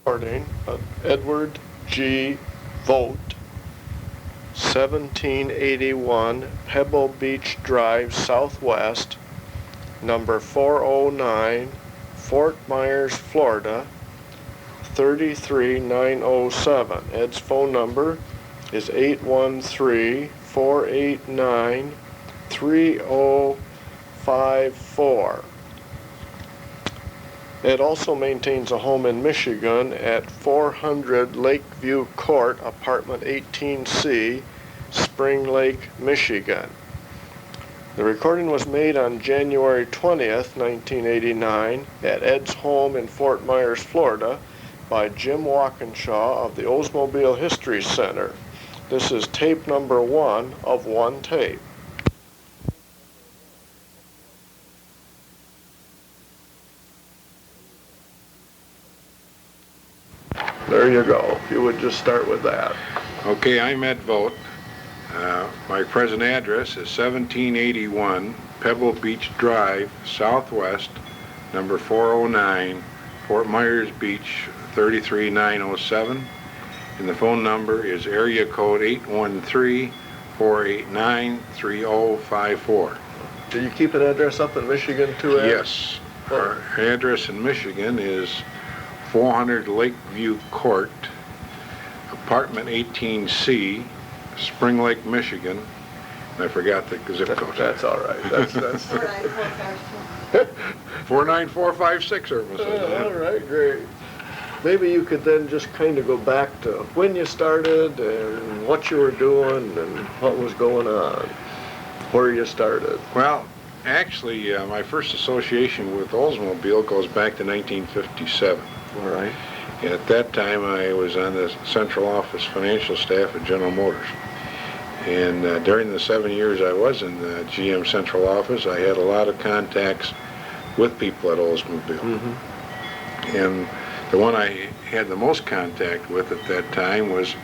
Recording of Edward G. Vogt, 1781 Pebble Beach Drive Southwest, number 409, Fort Myers, Florida, 33907. Ed's phone number is 813-489-3054. Ed also maintains a home in Michigan at 400 Lakeview Court, apartment 18C, Spring Lake, Michigan. The recording was made on January 20th, 1989, at Ed's home in Fort Myers, Florida, by Jim Walkinshaw of the Oldsmobile History Center. This is tape number 1 of 1 tape. There you go. If you would just start with that. Okay, I'm Ed Vogt. My present address is 1781 Pebble Beach Drive, Southwest, number 409, Fort Myers Beach, 33907. And the phone number is area code 813-489-3054. Did you keep an address up in Michigan too, Ed? Yes. Our address in Michigan is 400 Lakeview Court, apartment 18C, Spring Lake, Michigan. And I forgot the zip code. That's all right. That's 49456. All right, great. Maybe you could then just kind of go back to when you started and what you were doing and what was going on, where you started. Well, actually, my first association with Oldsmobile goes back to 1957. All right. And at that time, I was on the central office financial staff at General Motors. And during the 7 years I was in the GM central office, I had a lot of contacts with people at Oldsmobile. Mm-hmm. And the one I had the most contact with at that time was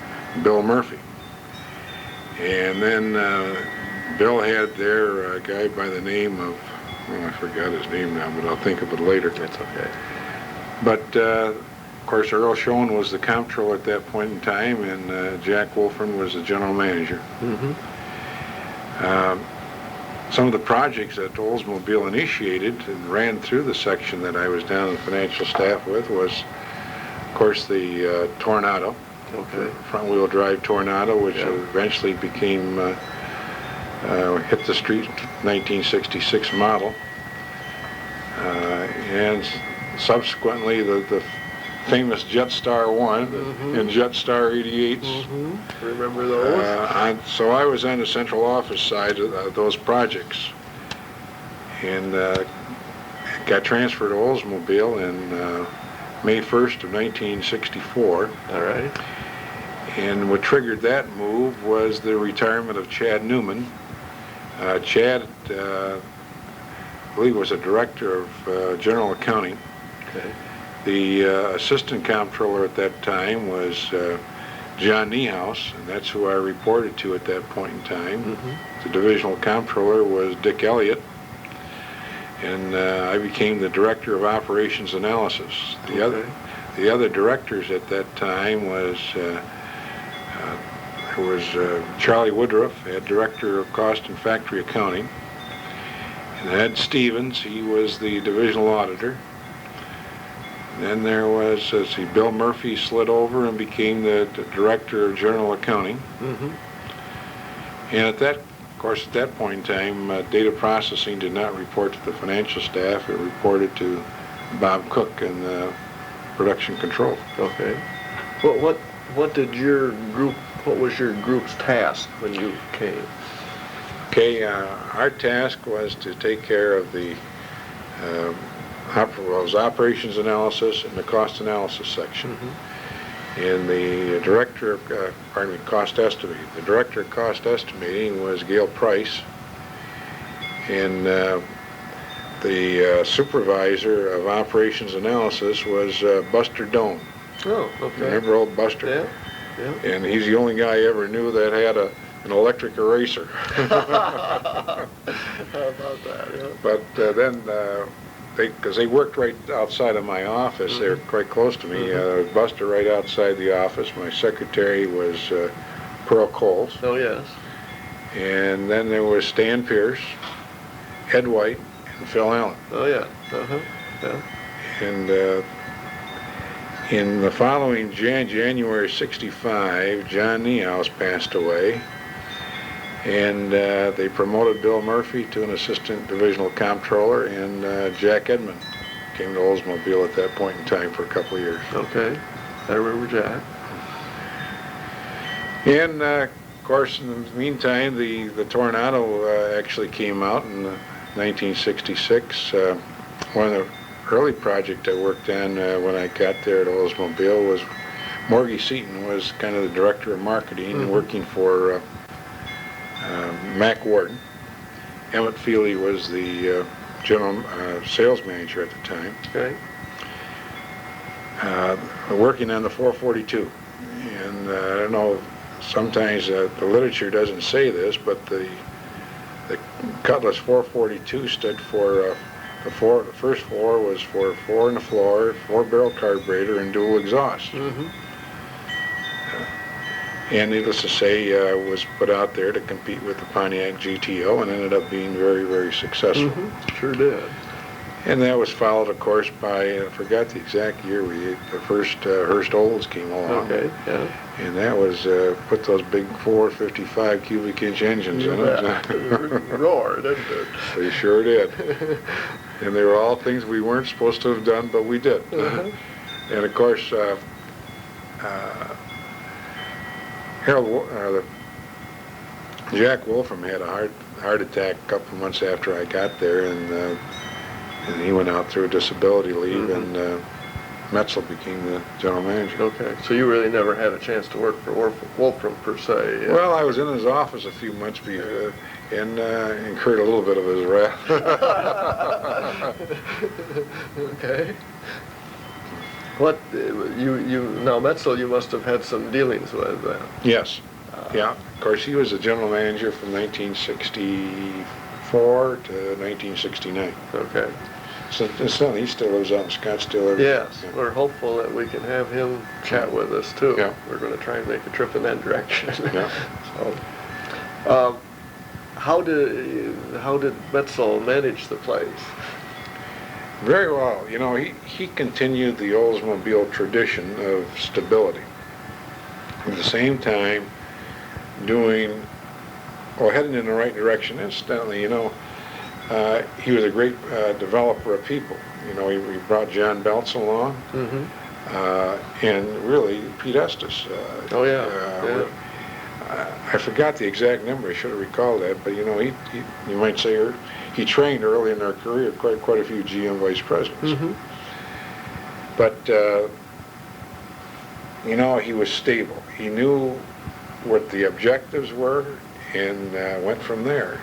Bill Murphy. And then Bill had their guy by the name of, I forgot his name now, but I'll think of it later. That's okay. But, of course, Earl Schoen was the comptroller at that point in time, and Jack Wolfern was the general manager. Mm-hmm. Some of the projects that Oldsmobile initiated and ran through the section that I was down in the financial staff with was, of course, the Tornado, okay, front-wheel drive Tornado, which eventually became, hit the street 1966 model. And subsequently, the famous Jetstar 1 mm-hmm. and Jetstar 88s. Mm-hmm. Remember those? So I was on the central office side of those projects, and got transferred to Oldsmobile in May 1st of 1964. All right. And what triggered that move was the retirement of Chad Newman. Chad, I believe, was a director of general accounting. Okay. The assistant comptroller at that time was John Niehaus, and that's who I reported to at that point in time. Mm-hmm. The divisional comptroller was Dick Elliott, and I became the director of operations analysis. The other directors at that time was Charlie Woodruff, head director of cost and factory accounting, and Ed Stevens, he was the divisional auditor. Then there was, Bill Murphy slid over and became the director of general accounting. Mm-hmm. And at that point in time, data processing did not report to the financial staff. It reported to Bob Cook and production control. Okay. What was your group's task when you came? Okay, our task was to take care of the operations analysis and the cost analysis section. Mm-hmm. And the director of, cost estimating. The director of cost estimating was Gail Price. And the supervisor of operations analysis was Buster Doan. Oh, okay. Remember old Buster? Yeah. Yeah. And he's the only guy I ever knew that had an electric eraser. How about that? Yeah. But then because they worked right outside of my office. They were quite close to me. There was Buster right outside the office. My secretary was Pearl Coles. Oh, yes. And then there was Stan Pierce, Ed White, and Phil Allen. Oh, yeah. Yeah. And in the following January '65, John Niehaus passed away, and they promoted Bill Murphy to an assistant divisional comptroller, and Jack Edmond came to Oldsmobile at that point in time for a couple of years. Okay. I remember Jack. And of course, in the meantime, the Tornado actually came out in 1966. One of the early project I worked on when I got there at Oldsmobile was Morgie Seaton was kind of the director of marketing, working for Mac Warden. Emmett Feely was the general sales manager at the time. Okay. Working on the 442, and I don't know. Sometimes the literature doesn't say this, but the Cutlass 442 stood for the first four was for 4 in the floor, 4-barrel carburetor, and dual exhaust. And needless to say, was put out there to compete with the Pontiac GTO, and ended up being very, very successful. Sure did. And that was followed, of course, by, I forgot the exact year, the first Hurst Olds came along. Okay, yeah. And that was, put those big 455 cubic inch engines in it. Roar, didn't it? They sure did. And they were all things we weren't supposed to have done, but we did. And of course, Jack Wolfram had a heart attack a couple months after I got there, and he went out through disability leave, and Metzel became the general manager. Okay, so you really never had a chance to work for Wolfram per se. Well, I was in his office a few months before, and incurred a little bit of his wrath. Okay. What now Metzel? You must have had some dealings with then. Yes. Yeah. Of course, he was the general manager from 1964 to 1969. Okay. So he still lives out in Scottsdale. Yes, we're hopeful that we can have him chat with us too. Yeah. We're going to try and make a trip in that direction. Yeah. So, how did Metzel manage the place? Very well. You know, he continued the Oldsmobile tradition of stability. At the same time, heading in the right direction. Incidentally, you know, he was a great developer of people. You know, he brought John Beltz along, and really Pete Estes. Oh yeah. I forgot the exact number. I should have recalled that. But you know, you might say he trained early in their career quite a few GM vice presidents. But you know, he was stable. He knew what the objectives were, and went from there.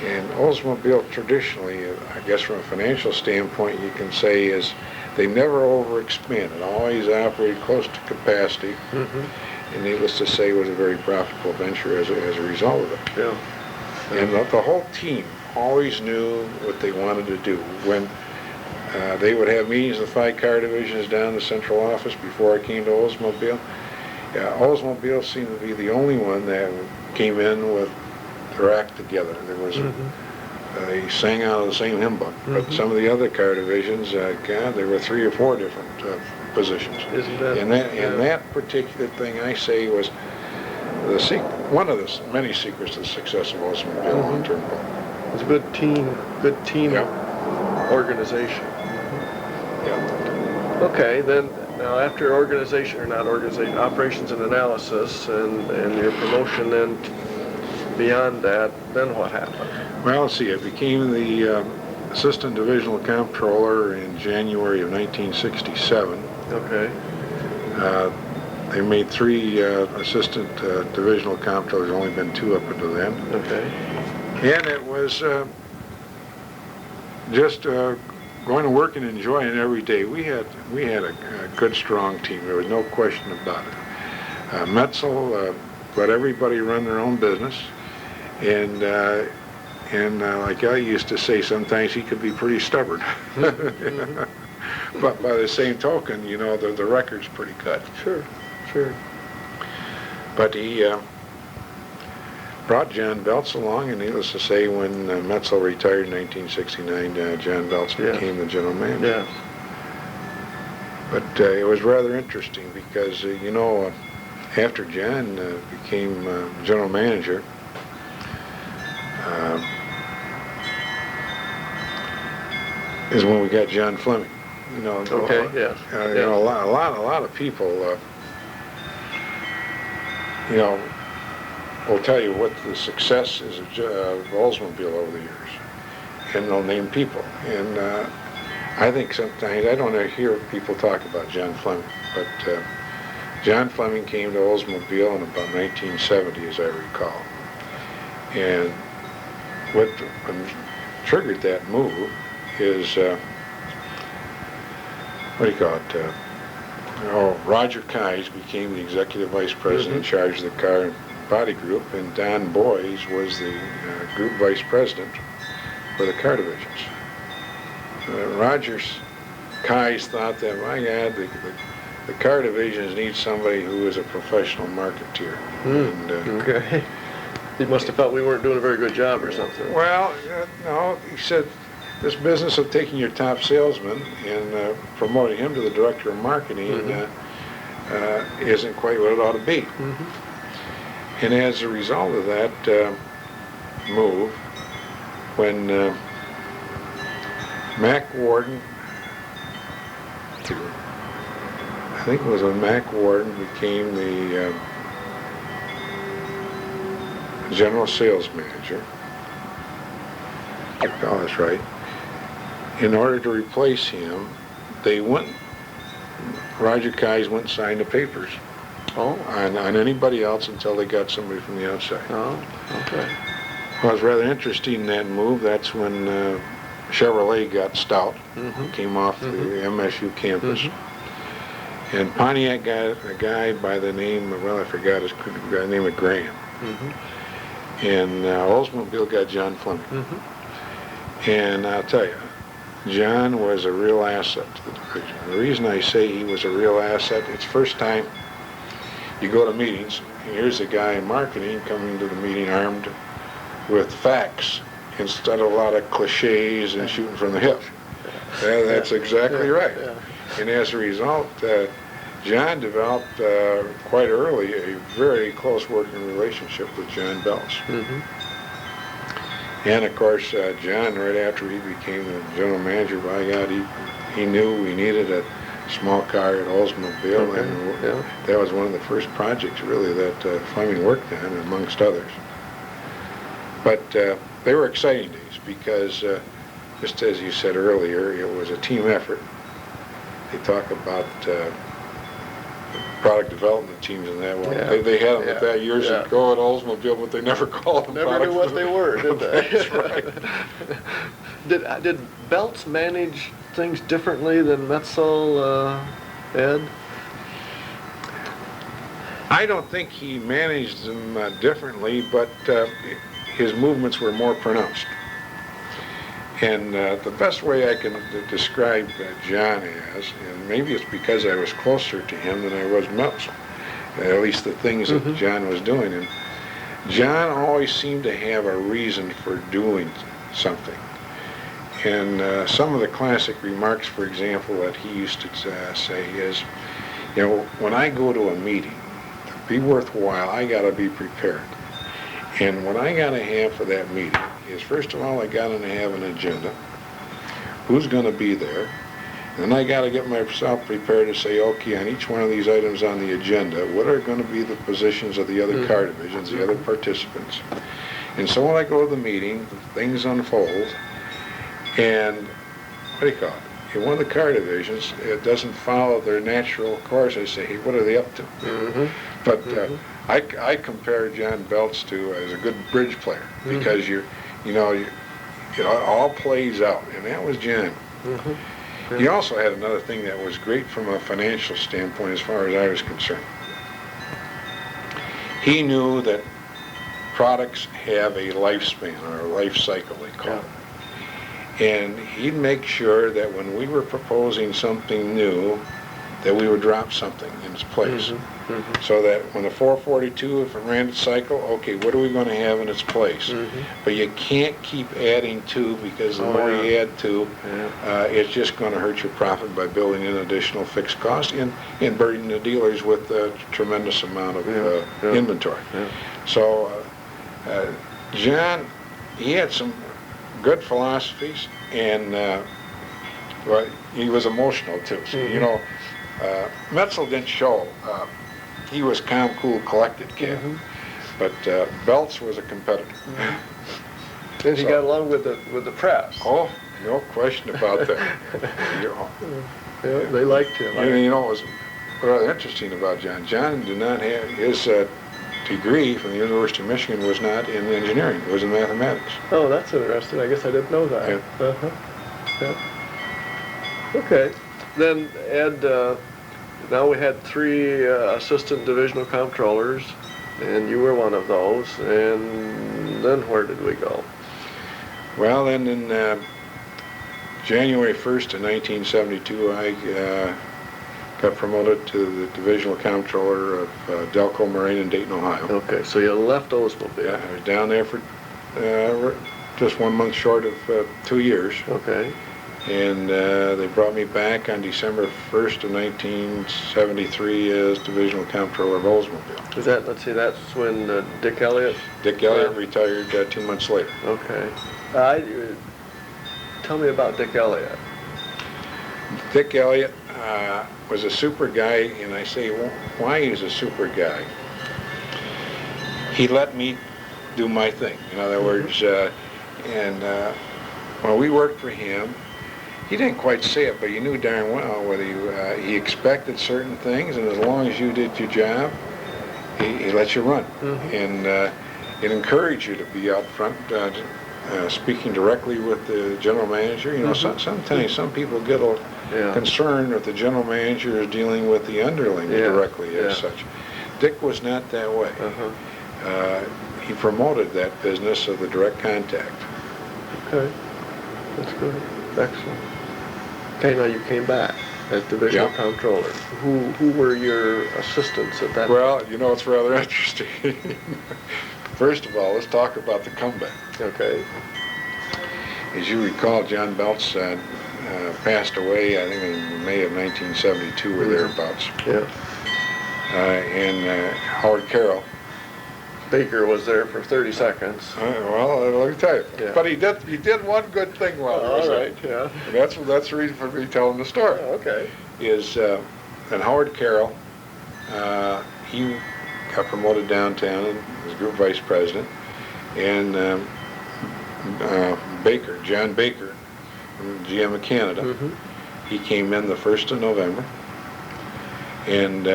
And Oldsmobile traditionally, I guess from a financial standpoint, you can say is they never overexpanded, always operated close to capacity, and needless to say was a very profitable venture as a result of it. Yeah. And the whole team always knew what they wanted to do. When they would have meetings of the 5 car divisions down in the central office before I came to Oldsmobile, Oldsmobile seemed to be the only one that came in with their act together. There was they sang out of the same hymn book, but some of the other car divisions, there were 3 or 4 different positions. Isn't that? And that particular thing, I say, was one of the many secrets to the success of Oldsmobile long-term goal. It's a good team organization. Yeah. Okay, then now after operations and analysis, and your promotion, then beyond that, then what happened? Well, let's see. I became the assistant divisional comptroller in January of 1967. Okay. They made 3 assistant divisional comptrollers. There's only been 2 up until then. Okay. And it was just going to work and enjoying it every day. We had a good, strong team. There was no question about it. Metzel let everybody run their own business, and And like I used to say, sometimes he could be pretty stubborn. But by the same token, you know, the record's pretty good. Sure, sure. But he brought John Belts along, and needless to say, when Metzel retired in 1969, John Belts became the general manager. Yeah. But it was rather interesting because, you know, after John became general manager, is when we got John Fleming. You know, Okay. Yes. You know, a lot of people, you know, will tell you what the success is of Oldsmobile over the years, and they'll name people. And I think sometimes I don't hear people talk about John Fleming, but John Fleming came to Oldsmobile in about 1970, as I recall. And what triggered that move is, what do you call it? Roger Keyes became the executive vice president in charge of the car and body group, and Don Boys was the group vice president for the car divisions. Keyes thought that, my God, the car divisions need somebody who is a professional marketeer. And, okay. He must have felt we weren't doing a very good job or something. Well, no, he said, this business of taking your top salesman and promoting him to the director of marketing isn't quite what it ought to be. And as a result of that move, when Mac Warden, I think it was when Mac Warden became the general sales manager, oh, that's right. In order to replace him, Roger Keyes went and signed the papers on anybody else until they got somebody from the outside. Oh, okay. Well, it was rather interesting in that move. That's when Chevrolet got stout, came off the MSU campus. And Pontiac got a guy by the name of, well, I forgot his name of Graham. And Oldsmobile got John Fleming. And I'll tell you, John was a real asset to the division. The reason I say he was a real asset, it's first time you go to meetings, and here's a guy in marketing coming to the meeting armed with facts instead of a lot of cliches and shooting from the hip. That's exactly right. And as a result, John developed quite early a very close working relationship with John Belts. And of course, John, right after he became the general manager, by God, he knew we needed a small car at Oldsmobile, and that was one of the first projects really that Fleming worked on, amongst others. But they were exciting days because, just as you said earlier, it was a team effort. They talk about product development teams and that. Well, they had them at that years ago at Oldsmobile, but they never called them. Never knew what they were, did they? That's right. Did Belts manage things differently than Metzel, Ed? I don't think he managed them differently, but his movements were more pronounced. And the best way I can describe John as, and maybe it's because I was closer to him than I was Metzel, at least the things that John was doing. And John always seemed to have a reason for doing something. And some of the classic remarks, for example, that he used to say is, you know, when I go to a meeting, to be worthwhile, I got to be prepared. And what I got to have for that meeting is, first of all, I got to have an agenda. Who's going to be there? And then I got to get myself prepared to say, okay, on each one of these items on the agenda, what are going to be the positions of the other car divisions, the other participants? And so when I go to the meeting, things unfold, and what do you call it? In one of the car divisions, it doesn't follow their natural course. I say, hey, what are they up to? But I compare John Belts to as a good bridge player because it all plays out, and that was John. He also had another thing that was great from a financial standpoint as far as I was concerned. He knew that products have a lifespan, or a life cycle, they call it. And he'd make sure that when we were proposing something new, that we would drop something in its place. So that when the 442, if it ran its cycle, okay, what are we going to have in its place? But you can't keep adding to, because the more you add to, it's just going to hurt your profit by building in additional fixed costs and burdening the dealers with a tremendous amount of inventory. So John, he had some good philosophies, and well, he was emotional too. So, you know, Metzel didn't show. He was calm, cool, collected kid, but Belts was a competitor. And he got along with the press. Oh, no question about that. They liked him. You know, what was rather interesting about John. John did not have his degree from the University of Michigan was not in engineering; it was in mathematics. Oh, that's interesting. I guess I didn't know that. Okay. Then, Ed, now we had 3 assistant divisional comptrollers, and you were one of those. And then where did we go? Well, then in January 1st of 1972, I got promoted to the divisional comptroller of Delco Marine in Dayton, Ohio. Okay, so you left Oldsmobile. Yeah, I was down there for just 1 month short of 2 years. Okay. And they brought me back on December 1st of 1973 as divisional comptroller of Oldsmobile. Is that, let's see, that's when Dick Elliott? Dick Elliott retired 2 months later. Okay. Tell me about Dick Elliott. Dick Elliott was a super guy, and I say, well, why he's a super guy? He let me do my thing. In other words, when we worked for him, he didn't quite say it, but you knew darn well whether he expected certain things, and as long as you did your job, he let you run. And it encouraged you to be out front, speaking directly with the general manager. You know, sometimes some people get concerned if the general manager is dealing with the underlings directly as such. Dick was not that way. He promoted that business of the direct contact. Okay, that's good. Excellent. Okay, now you came back as divisional comptroller. Who were your assistants at that time? Well, you know, it's rather interesting. First of all, let's talk about the comeback. Okay. As you recall, John Belts passed away, I think in May of 1972 or thereabouts. And Howard Carroll. Baker was there for 30 seconds. Well, let me tell you. But he did one good thing while he was there. And that's the reason for me telling the story. Okay. Is and Howard Carroll, he got promoted downtown and was group vice president, and Baker, John Baker, from GM of Canada, he came in the 1st of November, and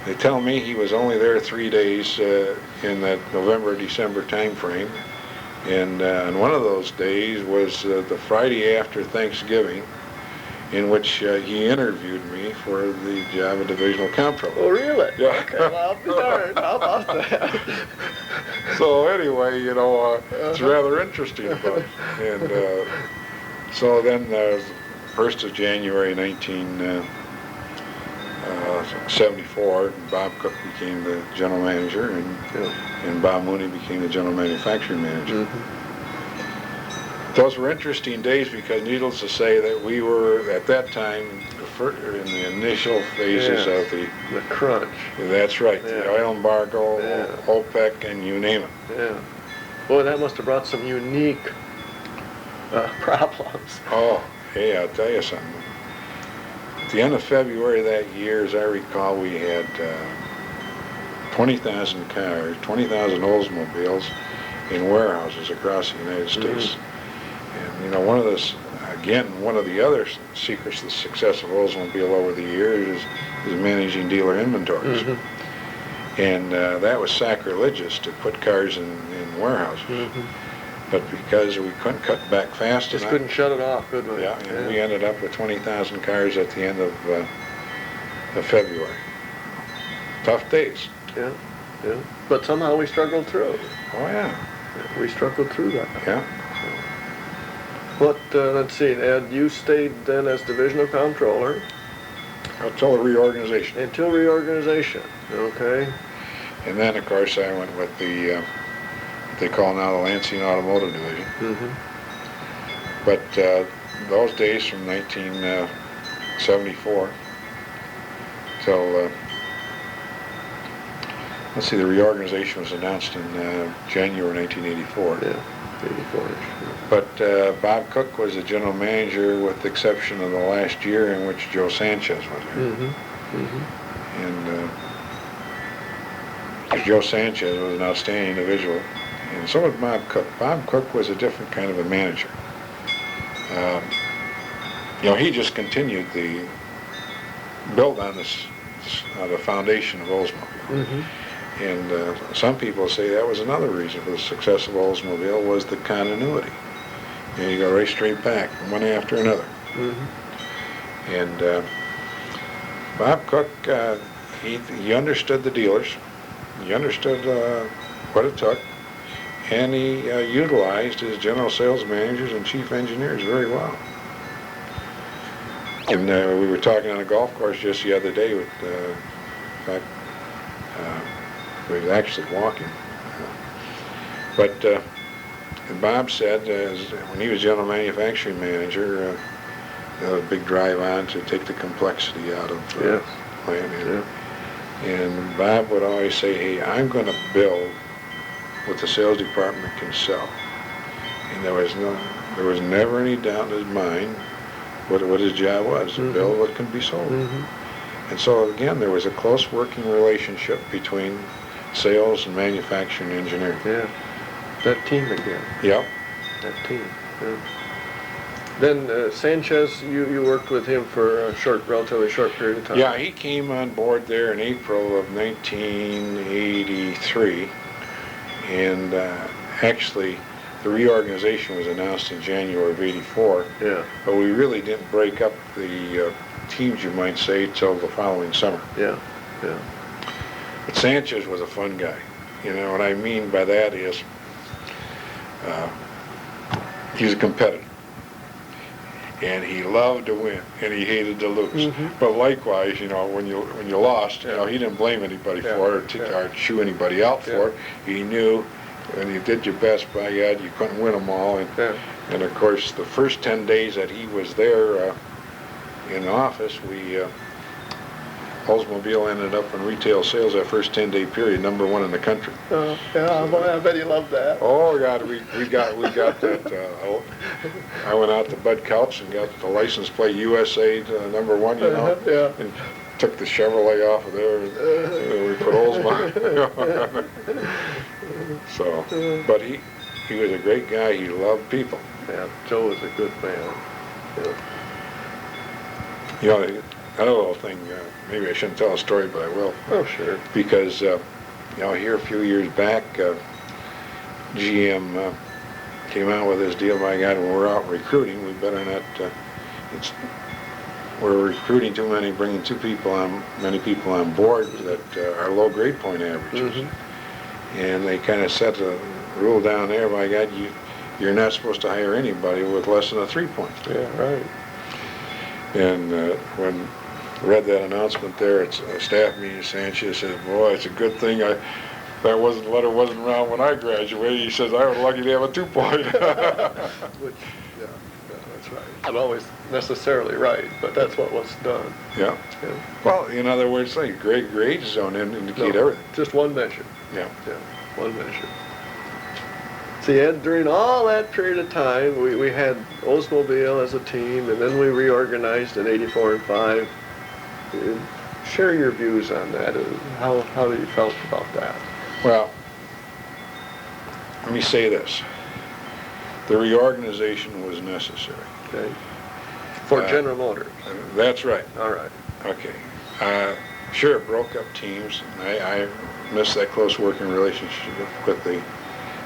they tell me he was only there 3 days in that November-December time frame, and one of those days was the Friday after Thanksgiving, in which he interviewed me for the job of divisional comptroller. Oh, really? Yeah. Okay, well, I'll be darned. How about that? So anyway, you know, it's rather interesting about it. And so then, 1st of January 1974, Bob Cook became the general manager, and Bob Mooney became the general manufacturing manager. Those were interesting days because, needless to say, that we were, at that time, in the initial phases of the crunch. That's right, the oil embargo, OPEC, and you name it. Yeah. Boy, that must have brought some unique problems. Oh, hey, I'll tell you something. At the end of February of that year, as I recall, we had 20,000 cars, 20,000 Oldsmobiles in warehouses across the United States. And, you know, one of the other secrets of the success of Oldsmobile over the years is managing dealer inventories. And that was sacrilegious to put cars in warehouses. But because we couldn't cut back fast enough. Just couldn't shut it off, could we? Yeah, and we ended up with 20,000 cars at the end of February. Tough days. Yeah. But somehow we struggled through. Oh, yeah. We struggled through that. Yeah. But, let's see, Ed, you stayed then as divisional comptroller. Until the reorganization. Until reorganization, okay. And then, of course, I went with the, what they call now the Lansing Automotive Division. Mm-hmm. But those days from 1974 till, let's see, the reorganization was announced in January 1984. Yeah, 84-ish. But Bob Cook was the general manager with the exception of the last year in which Joe Sanchez was there. Mm-hmm. Mm-hmm. And Joe Sanchez was an outstanding individual, and so was Bob Cook. Bob Cook was a different kind of a manager. He just continued the build on this, the foundation of Oldsmobile. Mm-hmm. And some people say that was another reason for the success of Oldsmobile was the continuity. You go right straight back, one after another. Mm-hmm. And Bob Cook, he understood the dealers, he understood what it took, and he utilized his general sales managers and chief engineers very well. And we were talking on a golf course just the other day with, in fact, we were actually walking. But Bob said when he was general manufacturing manager, a big drive on to take the complexity out of plant. Yeah. And Bob would always say, hey, I'm going to build what the sales department can sell. And there was never any doubt in his mind what his job was, to build what can be sold. Mm-hmm. And so again, there was a close working relationship between sales and manufacturing and engineering. Yeah, that team again. Yep. That team. Yeah. Then Sanchez, you worked with him for a relatively short period of time. Yeah, he came on board there in April of 1983, and actually the reorganization was announced in January of '84. Yeah. But we really didn't break up the teams, you might say, till the following summer. Yeah. Yeah. But Sanchez was a fun guy. What I mean by that is he was a competitor. And he loved to win, and he hated to lose. Mm-hmm. But likewise, when you lost, he didn't blame anybody for it or chew anybody out for it. He knew when you did your best, by God, you couldn't win them all. And of course, the first 10 days that he was there in the office, Oldsmobile ended up in retail sales that first 10-day period, #1 in the country. Yeah, I bet he loved that. Oh God, we got that. I went out to Bud Couch and got the license plate USA to #1, Yeah. and took the Chevrolet off of there, and we put Oldsmobile. So, but he was a great guy. He loved people. Yeah, Joe was a good man. Yeah. Another little thing, maybe I shouldn't tell a story, but I will. Oh, sure. Because, here a few years back, GM came out with this deal, by God, when we're out recruiting, we better not, we're recruiting too many, bringing many people on board that are low grade point averages. Mm-hmm. And they kind of set a rule down there, by God, you're not supposed to hire anybody with less than a 3-point. Yeah, right. And when I read that announcement there at a staff meeting, Sanchez said, boy, it's a good thing that letter wasn't around when I graduated. He says, I was lucky to have a 2-point. Which, that's right. Not always necessarily right, but that's what was done. Yeah. Well, in other words, grades don't indicate everything. Just one measure. Yeah. One measure. See, Ed, during all that period of time, we had Oldsmobile as a team, and then we reorganized in '84 and '85. Share your views on that. How you felt about that? Well, let me say this. The reorganization was necessary. Okay. For General Motors. That's right. All right. Okay. Sure, it broke up teams. I missed that close working relationship with the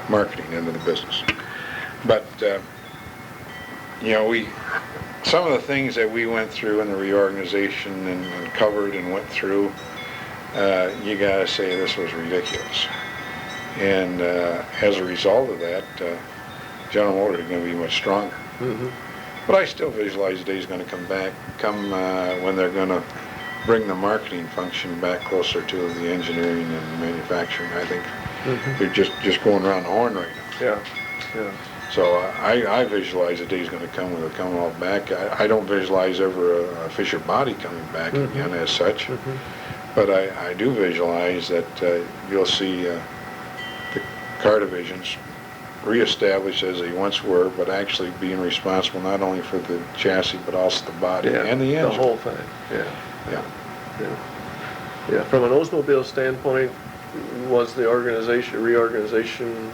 marketing end of the business. But, some of the things that we went through in the reorganization and covered and went through, you got to say this was ridiculous. And as a result of that, General Motors is going to be much stronger. Mm-hmm. But I still visualize the day is going to come when they're going to bring the marketing function back closer to the engineering and manufacturing. I think they're just going around the horn right now. Yeah, yeah. So I visualize the day is going to come when they're coming all back. I don't visualize ever a Fisher body coming back again as such. But I do visualize that you'll see the car divisions reestablished as they once were, but actually being responsible not only for the chassis but also the body and the engine. The whole thing. Yeah. Yeah. Yeah. Yeah. From an Oldsmobile standpoint, was the reorganization?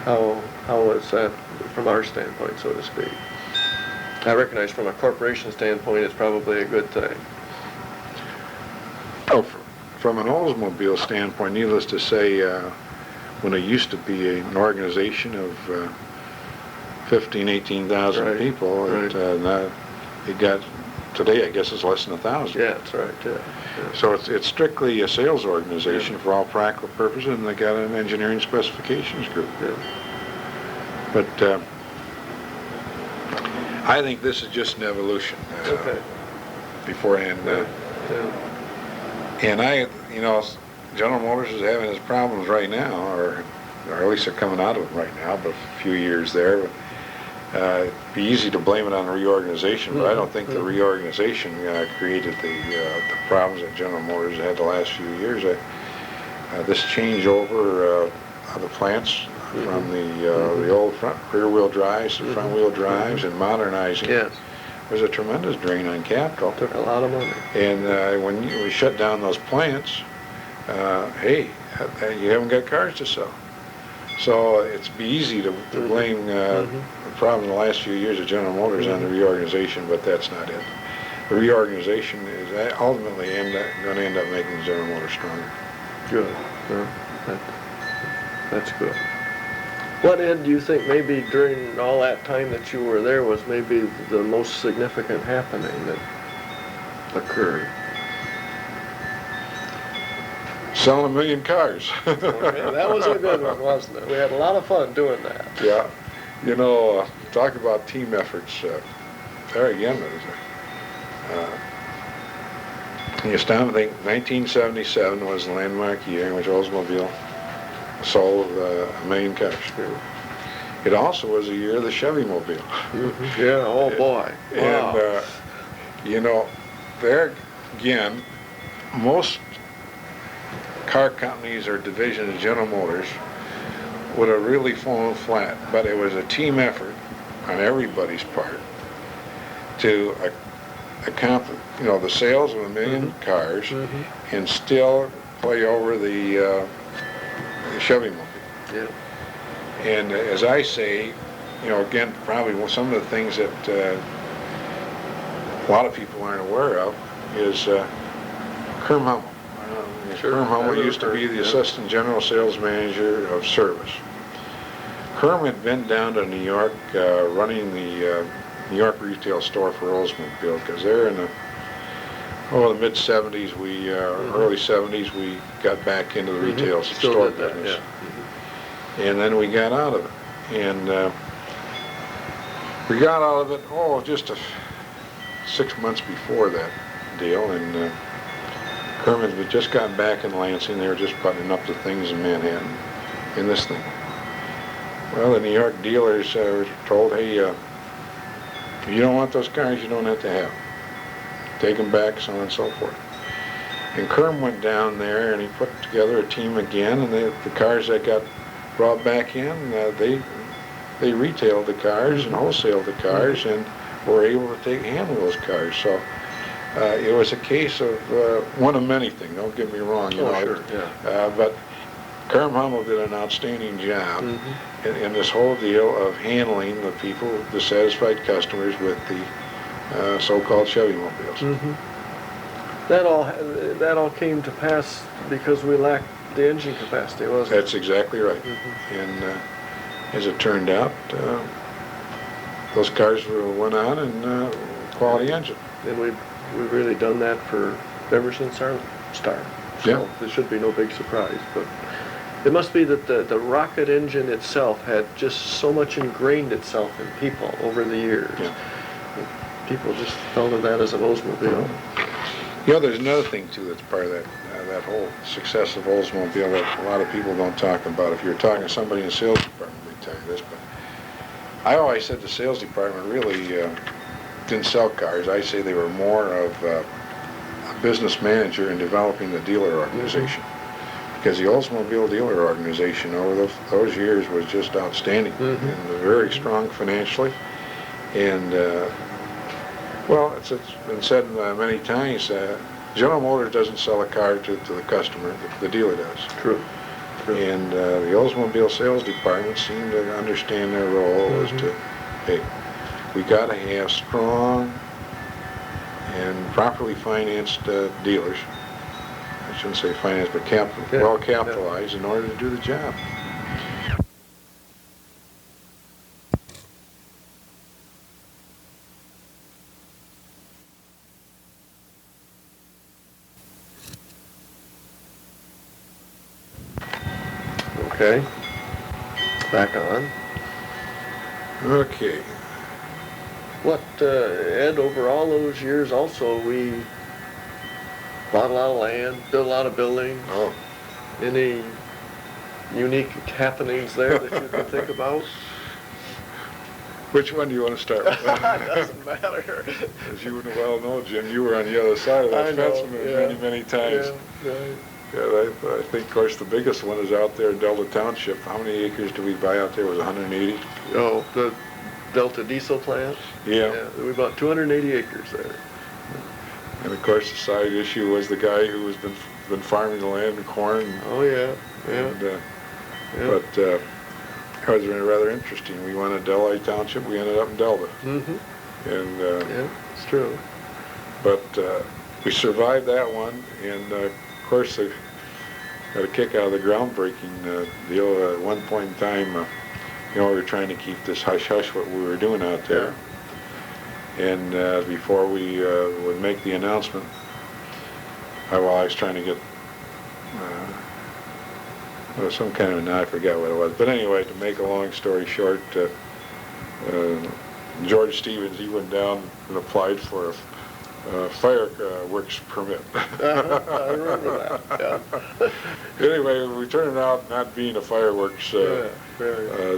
How was that from our standpoint, so to speak? I recognize from a corporation standpoint, it's probably a good thing. Oh, from an Oldsmobile standpoint, needless to say, when it used to be an organization of 15,000, 18,000 people, it got, today I guess it's less than 1,000. Yeah, that's right, yeah. So it's strictly a sales organization for all practical purposes, and they got an engineering specifications group. Yeah. But I think this is just an evolution. Beforehand. And General Motors is having its problems right now, or at least they're coming out of them right now, but a few years there. It'd be easy to blame it on the reorganization, but I don't think the reorganization created the problems that General Motors had the last few years. This changeover of the plants from the old rear-wheel drives to front-wheel drives and modernizing was a tremendous drain on capital. Took a lot of money. And when we shut down those plants, hey, you haven't got cars to sell. So it's be easy to blame the problem in the last few years of General Motors on the reorganization, but that's not it. The reorganization is ultimately going to end up making General Motors stronger. Good. That's good. What, Ed, do you think maybe during all that time that you were there was maybe the most significant happening that occurred? Selling 1 million cars. Okay, that was a good one, wasn't it? We had a lot of fun doing that. Yeah. Talk about team efforts. There again, the astounding thing, 1977 was the landmark year in which Oldsmobile sold 1 million cars. It also was a year of the Chevy Mobile. Yeah, oh boy. Wow. And, there again, most car companies or divisions of General Motors would have really fallen flat, but it was a team effort on everybody's part to accomplish, the sales of 1 million cars and still play over the Chevy Mobile. Yeah. And as I say, again, probably some of the things that a lot of people aren't aware of is Kerm Hummel. Kerm Hummel used to be the Assistant General Sales Manager of Service. Kerm had been down to New York running the New York retail store for Oldsmobile, because there in the mid-'70s, early '70s, we got back into the retail store business. And then we got out of it. And we got out of it, just 6 months before that deal. And Kerman had just gotten back in Lansing. They were just buttoning up the things in Manhattan in this thing. Well, the New York dealers were told, hey, if you don't want those cars, you don't have to have them. Take them back, so on and so forth. And Kerm went down there and he put together a team again, and the cars that got brought back in, they retailed the cars and wholesaled the cars and were able to handle those cars. So it was a case of one of many things. Don't get me wrong, but Kerm Hummel did an outstanding job in this whole deal of handling the people, the satisfied customers with the so-called Chevy mobiles. That all came to pass because we lacked the engine capacity, wasn't it? That's exactly right. And as it turned out, those cars went on and quality engine. And we've really done that ever since our start. So there should be no big surprise. But It must be that the rocket engine itself had just so much ingrained itself in people over the years. Yeah. People just thought of that as an Oldsmobile. You know, there's another thing too that's part of that whole success of Oldsmobile that a lot of people don't talk about. If you're talking to somebody in the sales department, they tell you this, but I always said the sales department really didn't sell cars. I say they were more of a business manager in developing the dealer organization. Because the Oldsmobile dealer organization over those years was just outstanding and very strong financially. And, well, it's been said many times, General Motors doesn't sell a car to the customer, the dealer does. True. And the Oldsmobile sales department seemed to understand their role as to, hey, we got to have strong and properly financed dealers. I shouldn't say finance, but well capitalized in order to do the job. Okay. Back on. Okay. What, Ed, over all those years also, we bought a lot of land, built a lot of buildings. Oh. Any unique happenings there that you can think about? Which one do you want to start with? Doesn't matter. As you well know, Jim, you were on the other side of that fence many times. Yeah, right. Yeah, I think, of course, the biggest one is out there in Delta Township. How many acres did we buy out there? It was 180? Oh, the Delta diesel plant? Yeah. We bought 280 acres there. And of course, the side issue was the guy who has been farming the land and corn. Oh yeah, yeah. And, but it was rather interesting. We went to Delhi Township. We ended up in Delta. And yeah, it's true. But we survived that one, and of course, I got a kick out of the groundbreaking deal. At one point in time, we were trying to keep this hush hush what we were doing out there. Yeah. And before we would make the announcement, I was trying to get some kind of, I forget what it was. But anyway, to make a long story short, George Stevens, he went down and applied for a fireworks permit. I remember that, yeah. Anyway, we turned out not being a fireworks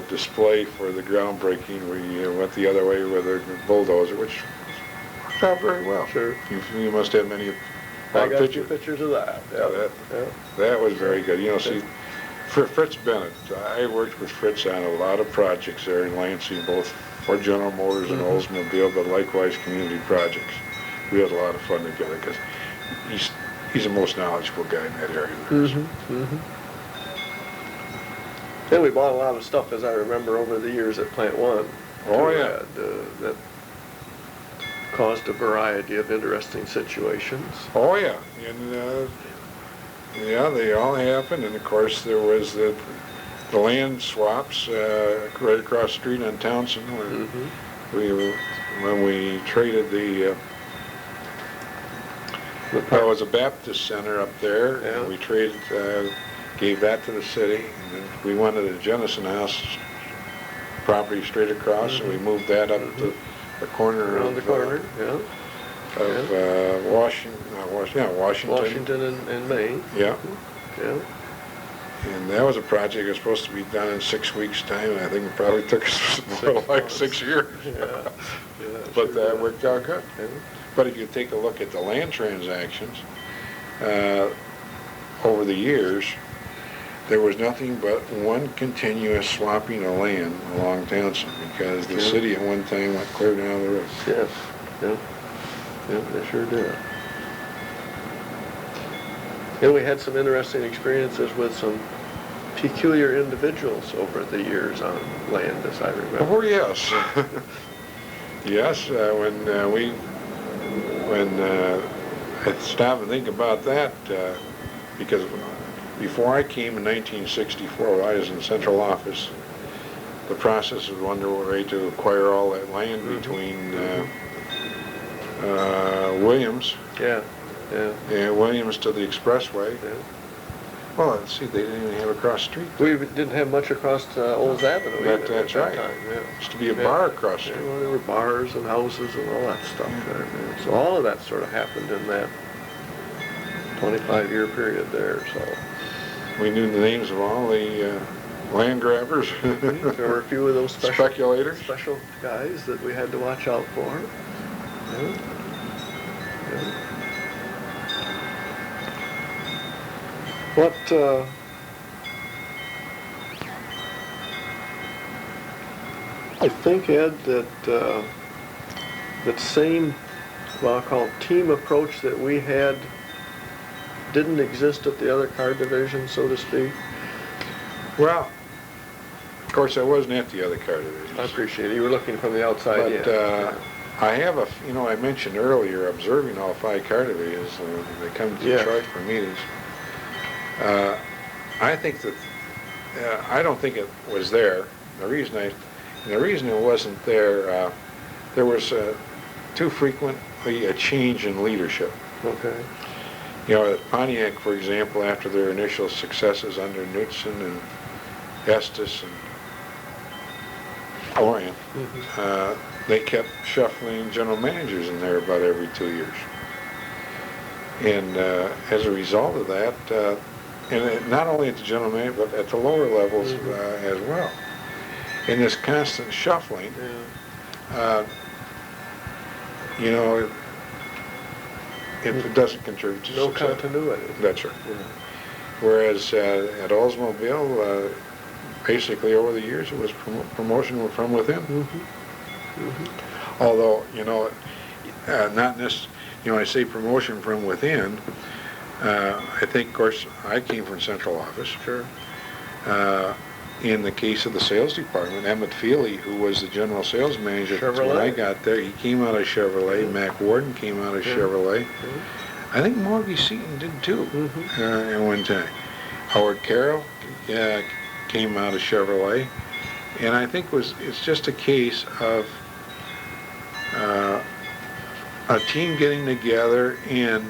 display for the groundbreaking. We went the other way with a bulldozer, which worked out very well. Sure. You must have many I got two pictures of that. That was very good. You know, see, for Fritz Bennett, I worked with Fritz on a lot of projects there in Lansing, both for General Motors and Oldsmobile, but likewise community projects. We had a lot of fun together because he's the most knowledgeable guy in that area there is. And we bought a lot of stuff, as I remember, over the years at Plant 1. Oh, yeah. That caused a variety of interesting situations. Oh, yeah. And, they all happened. And, of course, there was the land swaps right across the street on Townsend where when we traded there was a Baptist center up there, and we traded, gave that to the city, and then we wanted a Jennison House property straight across, and we moved that up to the corner around the corner, of Washington. Washington and Maine. Yeah. Yeah. And that was a project that was supposed to be done in 6 weeks' time, and I think it probably took us more like 6 years. But that worked out good. But if you take a look at the land transactions, over the years, there was nothing but one continuous swapping of land along Townsend because the city at one time went clear down the road. Yes, they sure did. And we had some interesting experiences with some peculiar individuals over the years on land, as I remember. Oh, yes. Yes, when I stop and think about that, because before I came in 1964, I was in central office. The process was underway to acquire all that land between Williams and Williams to the expressway. Well, let's see, they didn't even have it across the street. We didn't have much across Olds Avenue either That's at right. that time. Yeah. Used to be a bar across the Yeah, street. well, there were bars and houses and all that stuff there. Man. So all of that sort of happened in that 25-year period there. So We knew the names of all the land grabbers, there were a few of those speculators. special guys that we had to watch out for. Yeah. Yeah. What I think, Ed, that that same, well, I'll call it team approach that we had didn't exist at the other car division, so to speak. Well, of course, I wasn't at the other car divisions. I appreciate it. You were looking from the outside in. But I have I mentioned earlier observing all 5 car divisions when they come to Detroit for meetings. I think that I don't think it was there. The reason it wasn't there, there was too frequently a change in leadership. Okay. You know, at Pontiac, for example, after their initial successes under Knudsen and Estes and Orion, they kept shuffling general managers in there about every 2 years. And as a result of that, and not only at the general manager, but at the lower levels as well, in this constant shuffling, you know, it doesn't contribute to no success. continuity. That's right. Yeah. Whereas at Oldsmobile, basically over the years, it was promotion from within. Although, you know, not necessarily, you know, I say promotion from within, I think, of course, I came from central office. Sure. In the case of the sales department, Emmett Feely, who was the general sales manager when I got there, he came out of Chevrolet. Mac Warden came out of Chevrolet. I think Morgie Seaton did too at one time. Howard Carroll came out of Chevrolet. And I think it's just a case of a team getting together and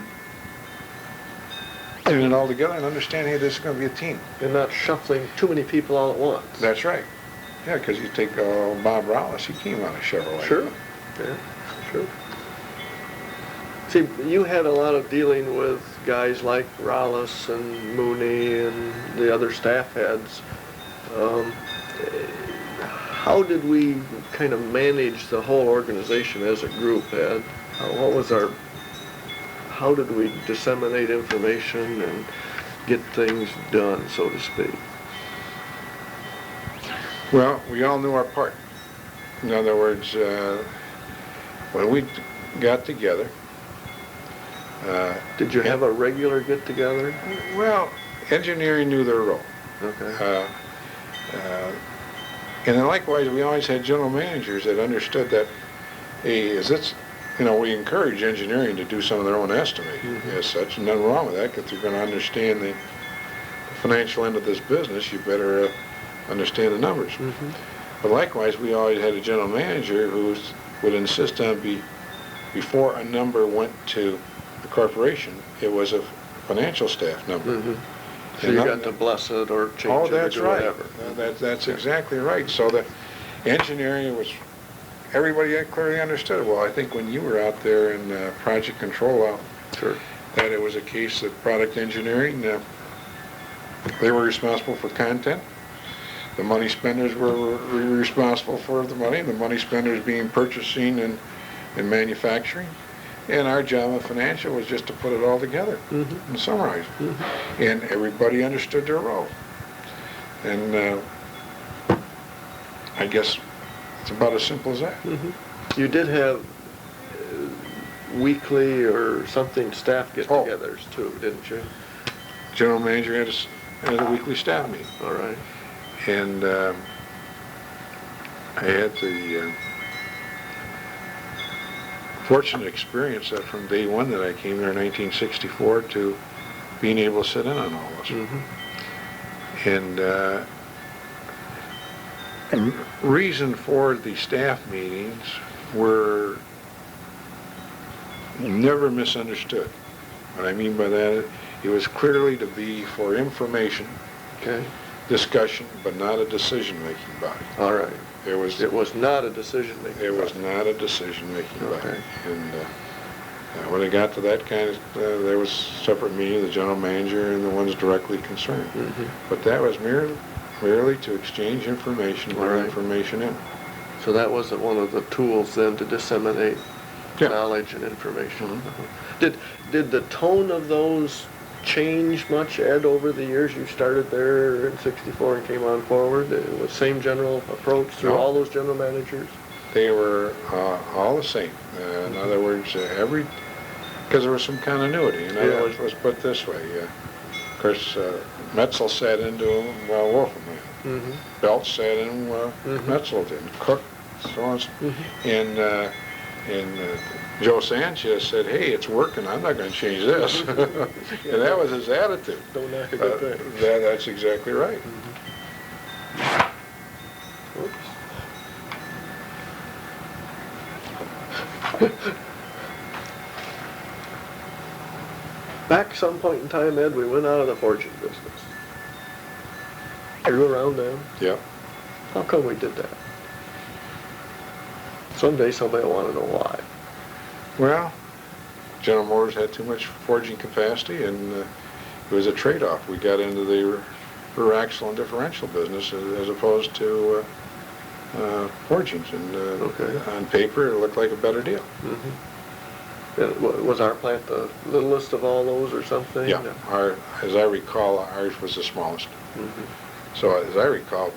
putting it all together and understanding, hey, this is going to be a team. And not shuffling too many people all at once. That's right. Yeah, because you take Bob Rollis, he came out of Chevrolet. Sure. Yeah, sure. See, you had a lot of dealing with guys like Rollis and Mooney and the other staff heads. How did we kind of manage the whole organization as a group, Ed? How did we disseminate information and get things done, so to speak? Well, we all knew our part. In other words, when we got together... did you have a regular get-together? Well, engineering knew their role. Okay. And then likewise, we always had general managers that understood that, hey, we encourage engineering to do some of their own estimating as such, and nothing wrong with that, because if you're going to understand the financial end of this business, you better understand the numbers. But likewise, we always had a general manager who would insist on before a number went to the corporation, it was a financial staff number. So you got to bless it or change it or do whatever. That's exactly right. So the engineering was, everybody clearly understood it. Well, I think when you were out there in project control, that it was a case of product engineering. They were responsible for content. The money spenders were responsible for the money spenders being purchasing and manufacturing. And our job of financial was just to put it all together and summarize it. And everybody understood their role. And I guess it's about as simple as that. You did have weekly or something staff get-togethers too, didn't you? General manager had a weekly staff meeting. All right. And I had the fortunate experience that from day one that I came there in 1964 to being able to sit in on all this. And reason for the staff meetings were never misunderstood. What I mean by that It was clearly to be for information, Okay. discussion, but not a decision-making body. All right. It was not a decision-making It was body. not a decision-making body. Okay. And when it got to that kind of, there was separate meeting, the general manager and the ones directly concerned. Mhm. But that was merely to exchange information, All bring right. information in. So that wasn't one of the tools then to disseminate Yeah. knowledge and information. Mhm. Did the tone of those change much, Ed, over the years? You started there in '64 and came on forward. It was same general approach through No. all those general managers? They were all the same. In other words, because there was some continuity. In other Yeah. words, let's put it this way. Of course, Metzel sat into Wolfenman. Mm-hmm. Belt sat in Mhm. Metzel did. Cook, so on. Mhm. And Joe Sanchez said, "Hey, it's working. I'm not going to change this." And that was his attitude. Don't knock a good thing. That's exactly right. Back some point in time, Ed, we went out of the forging business. Are you around then? Yep. How come we did that? Someday somebody will want to know why. Well, General Motors had too much forging capacity, and it was a trade-off. We got into the rear axle and differential business as opposed to forgings, and Okay. on paper it looked like a better deal. Mm-hmm. Was our plant the littlest of all those or something? Yeah, as I recall, ours was the smallest. Mm-hmm. So as I recall,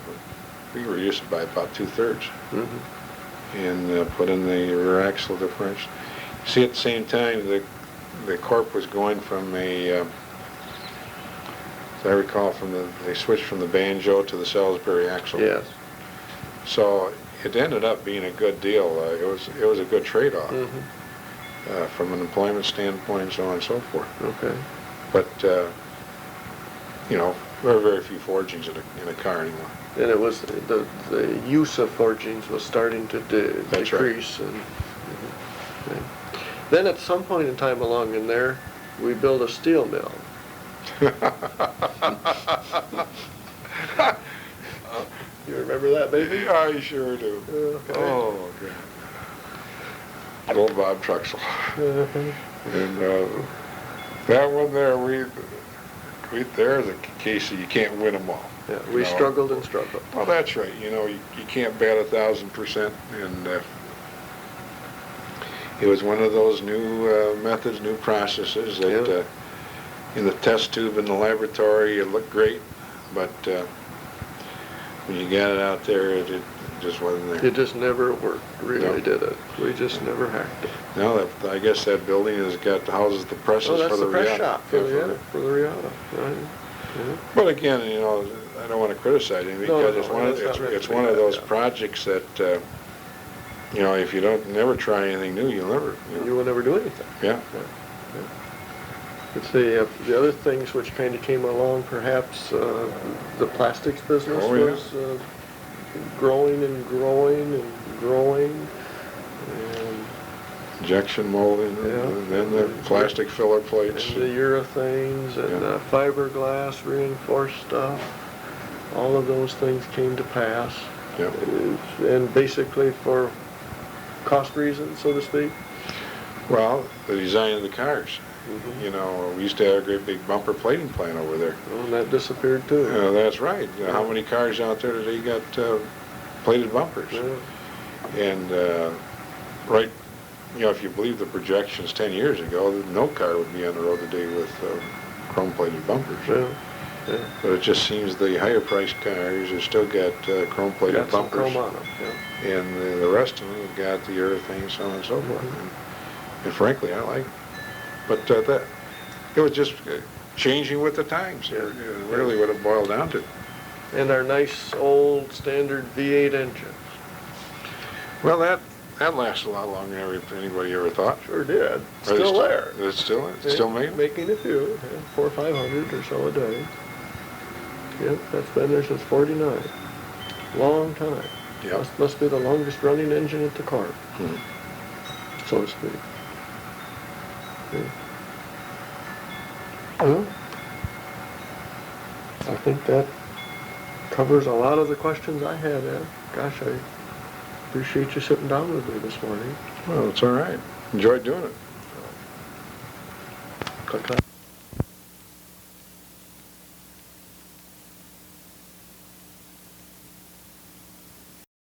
we reduced it by about 2/3 Mm-hmm. and put in the rear axle differential. See, at the same time, the Corp was going from as I recall, they switched from the banjo to the Salisbury axle. Yes. So it ended up being a good deal. It was a good trade-off Mm-hmm. from an employment standpoint and so on and so forth. Okay. But there are very few forgings in a car anymore. And it was the use of forgings was starting to That's right. decrease. And, okay. Then at some point in time along in there, we built a steel mill. You remember that, baby? I sure do. Okay. Oh, God. Old Bob Truxell. And that one there, there's a case of you can't win them all. Yeah, we struggled and struggled. Well, that's right. You can't bat 1,000%. And it was one of those new methods, new processes that in the test tube in the laboratory, it looked great, but when you got it out there, it just wasn't there. It just never worked, really, No. did it? We just never hacked it. No, I guess that building houses the presses Oh, that's for the the press Riata. shop for the Riata, right? Yeah. But again, I don't want to criticize it because it's one of those projects that if you don't never try anything new, you'll never. You will never do anything. Yeah. Let's see, the other things which kind of came along, perhaps the plastics business Oh, yeah. was growing and growing and growing. And Injection molding, and then the plastic filler plates. And the urethanes and fiberglass reinforced stuff. All of those things came to pass. Yep. And basically for cost reasons, so to speak. Well, the design of the cars. Mm-hmm. We used to have a great big bumper plating plant over there. Well, and that disappeared too. That's right. How many cars out there today got plated bumpers? Yeah. And right, if you believe the projections 10 years ago, no car would be on the road today with chrome-plated bumpers. Yeah. Yeah. But it just seems the higher-priced cars have still got chrome-plated Got some bumpers. chrome on them, yeah. And the rest of them have got the urethane, so on and so forth. And frankly, I like it. But it was just changing with the times. Yeah. Really what it boiled down to. And our nice old standard V8 engines. Well, that lasts a lot longer than anybody ever thought. Sure did. Are they Still there. It's still made? Making a few, 400 or 500 or so a day. Yep, that's been there since '49. Long time. Yeah. Must be the longest running engine at the Corp, so to speak. Yeah. Well, I think that covers a lot of the questions I had, Ed. Gosh, I appreciate you sitting down with me this morning. Well, it's all right. Enjoyed doing it. Click on